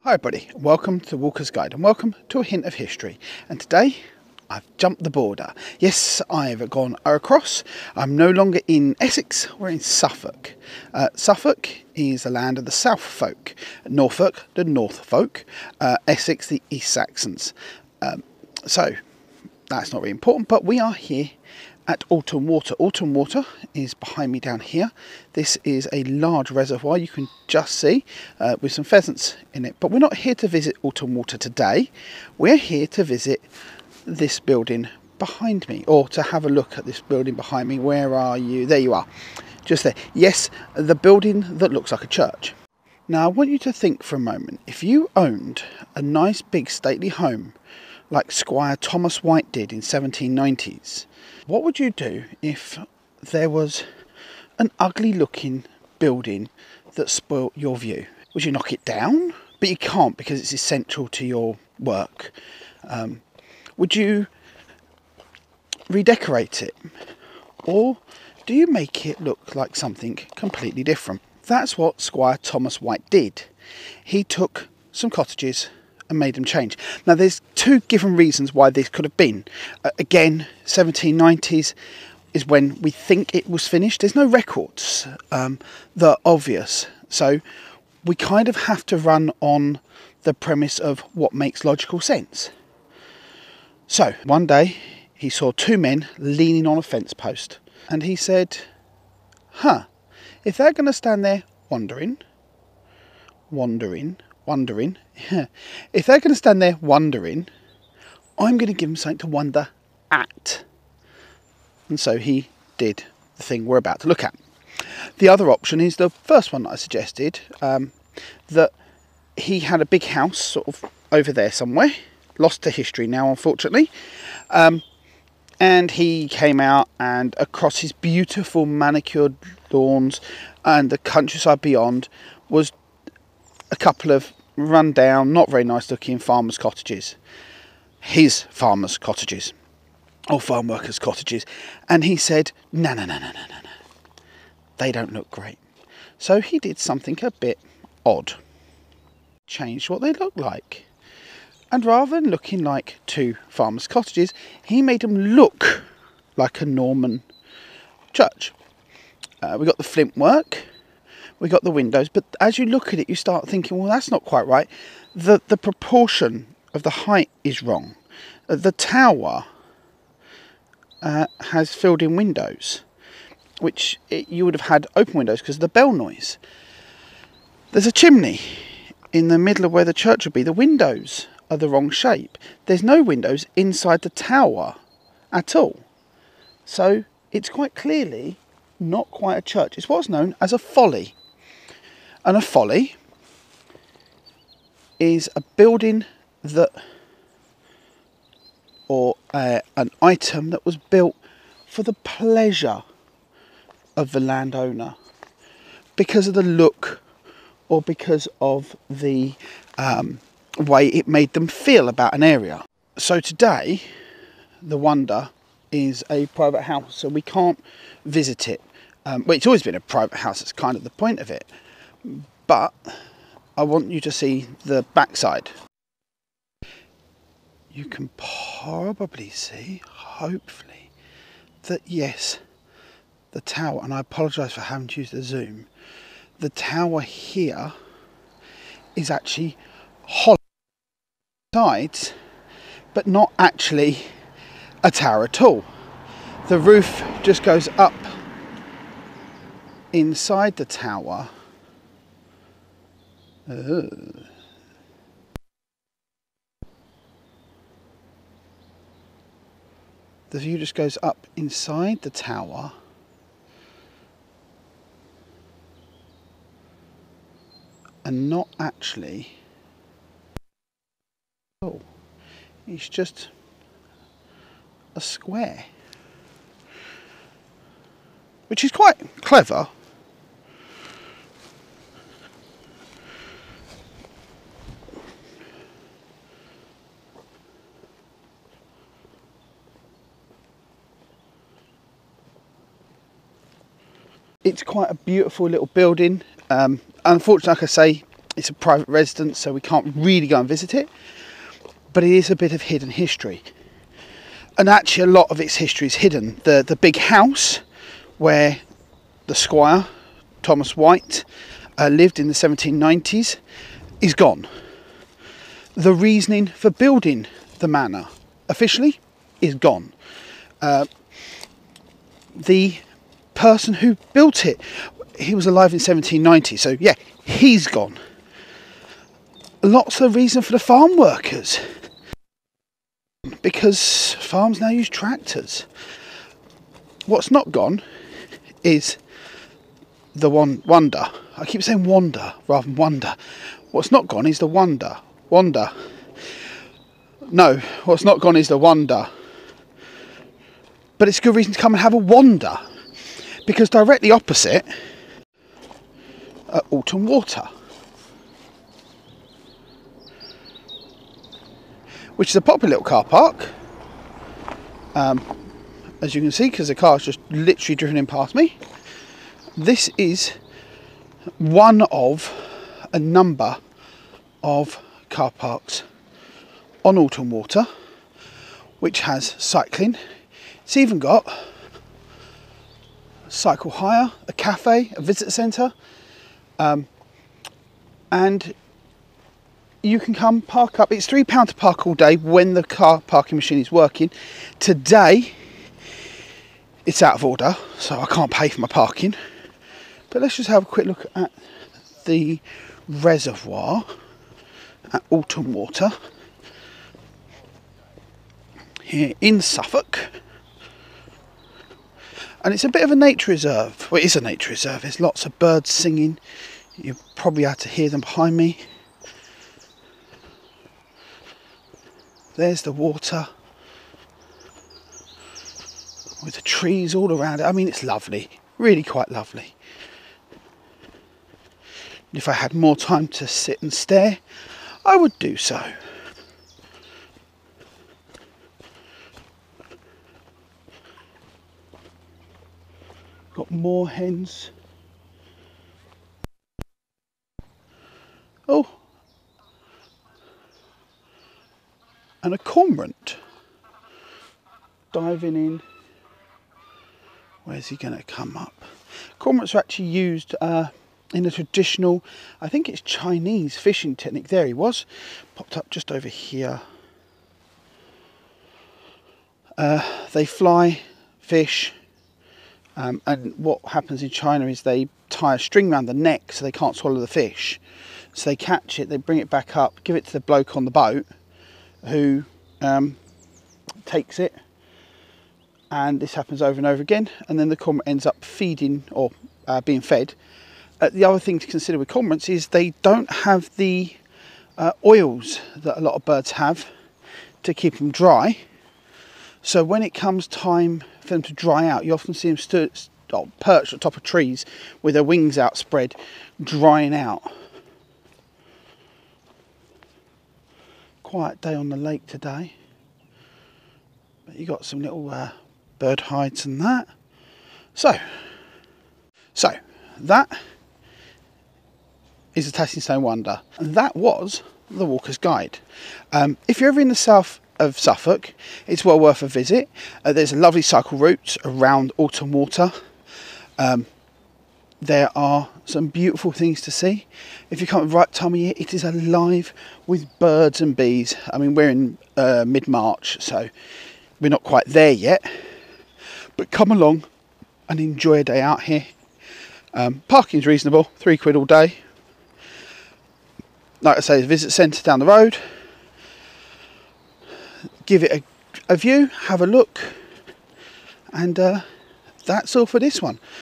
Hi everybody, welcome to Walker's Guide and welcome to a hint of history. And today I've jumped the border. Yes, I've gone across. I'm no longer in Essex, we're in Suffolk. Suffolk is the land of the South folk, Norfolk the North folk, Essex the East Saxons. So that's not really important, but we are here at Alton Water. Alton Water is behind me down here. This is a large reservoir you can just see with some pheasants in it. But we're not here to visit Alton Water today. We're here to visit this building behind me, or to have a look at this building behind me. Where are you? There you are. Just there. Yes, the building that looks like a church. Now I want you to think for a moment. If you owned a nice big stately home like Squire Thomas White did in 1790s, what would you do if there was an ugly looking building that spoilt your view? Would you knock it down? But you can't, because it's essential to your work. Would you redecorate it? Or do you make it look like something completely different? That's what Squire Thomas White did. He took some cottages and made them change. Now there's two given reasons why this could have been. Again, 1790s is when we think it was finished. There's no records that are obvious. So we kind of have to run on the premise of what makes logical sense. So one day he saw two men leaning on a fence post and he said, if they're going to stand there wondering, if they're going to stand there wondering, I'm going to give them something to wonder at. And so he did the thing we're about to look at. The other option is the first one that I suggested, that he had a big house sort of over there somewhere, lost to history now unfortunately, and he came out, and across his beautiful manicured lawns and the countryside beyond was a couple of run down, not very nice looking farmers' cottages. His farmers' cottages, or farm workers' cottages. And he said, no, they don't look great. So he did something a bit odd. Changed what they looked like. And rather than looking like two farmers' cottages, he made them look like a Norman church. We got the flint work. We got the windows, but as you look at it, you start thinking, well, that's not quite right. The proportion of the height is wrong. The tower has filled in windows, which you would have had open windows because of the bell noise. There's a chimney in the middle of where the church would be. The windows are the wrong shape. There's no windows inside the tower at all. So it's quite clearly not quite a church. It's what's known as a folly. And a folly is a building that, or an item that was built for the pleasure of the landowner, because of the look or because of the way it made them feel about an area. So today, the Wonder is a private house, so we can't visit it. Well, it's always been a private house, that's kind of the point of it. But I want you to see the backside. You can probably see, hopefully, that yes, the tower, and I apologise for having to use the zoom, the tower here is actually hollow sides, but not actually a tower at all. The roof just goes up inside the tower. The view just goes up inside the tower and not actually. Oh, it's just a square, which is quite clever. It's quite a beautiful little building. Unfortunately, like I say, It's a private residence, so we can't really go and visit it, but it is a bit of hidden history. And actually a lot of its history is hidden. The big house where the squire, Thomas White, lived in the 1790s is gone. The reasoning for building the manor officially is gone. The person who built it, he was alive in 1790, so yeah, he's gone. Lots of reason for the farm workers, because farms now use tractors. What's not gone is the wonder. I keep saying wander rather than wonder. What's not gone is the wonder. No, what's not gone is the wonder. But it's a good reason to come and have a wander, because directly opposite Alton Water, which is a popular little car park, as you can see, because the car's just literally driven in past me. This is one of a number of car parks on Alton Water, which has cycling. It's even got cycle hire, a cafe, a visitor centre, and you can come park up. It's £3 to park all day when the car parking machine is working. Today it's out of order, so I can't pay for my parking. But let's just have a quick look at the reservoir at Alton Water here in Suffolk. And it's a bit of a nature reserve. Well, it is a nature reserve. There's lots of birds singing. You probably had to hear them behind me. There's the water with the trees all around it. I mean, it's lovely, really quite lovely. If I had more time to sit and stare, I would do so. Got more hens. Oh, and a cormorant diving in. Where's he going to come up? Cormorants are actually used in a traditional, I think it's Chinese fishing technique. There he was, popped up just over here. They fly, fish, and what happens in China is they tie a string around the neck so they can't swallow the fish. So they catch it, they bring it back up, give it to the bloke on the boat who takes it, and this happens over and over again, and then the cormorant ends up feeding or being fed. The other thing to consider with cormorants is they don't have the oils that a lot of birds have to keep them dry. So when it comes time for them to dry out, you often see them perched on top of trees with their wings outspread, drying out. Quiet day on the lake today, but you got some little bird hides and that. So that is the Tattingstone Wonder, and that was the Walker's Guide. If you're ever in the south of Suffolk, it's well worth a visit. There's a lovely cycle route around Alton Water. There are some beautiful things to see. If you come at the right time of year, it is alive with birds and bees. I mean, we're in mid-March, so we're not quite there yet. But come along and enjoy a day out here. Parking's reasonable, £3 all day. Like I say, there's a visit centre down the road. Give it a view, have a look, and that's all for this one.